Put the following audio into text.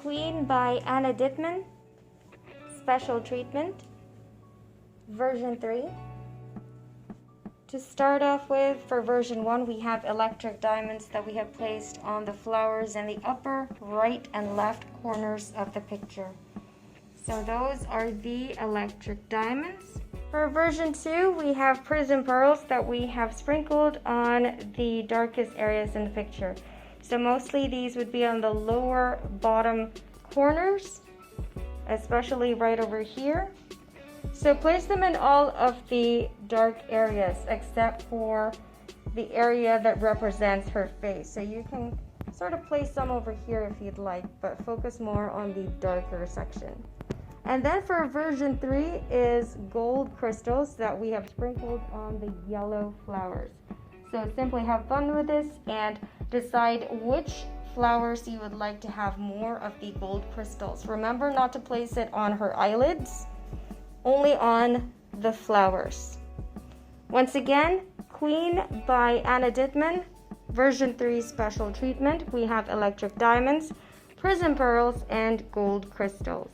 Queen by Dittmann, Special Treatment, version 3. To start off with, for version 1, we have electric diamonds that we have placed on the flowers in the upper right and left corners of the picture. So those are the electric diamonds. For version 2, we have prism pearls that we have sprinkled on the darkest areas in the picture. So mostly these would be on the lower bottom corners, especially right over here. So place them in all of the dark areas except for the area that represents her face. So you can sort of place some over here if you'd like, but focus more on the darker section. And then for version 3 is gold crystals that we have sprinkled on the yellow flowers. So simply have fun with this and decide which flowers you would like to have more of the gold crystals. Remember not to place it on her eyelids, only on the flowers. Once again, Queen by Dittmann, version 3 special treatment. We have electric diamonds, prism pearls, and gold crystals.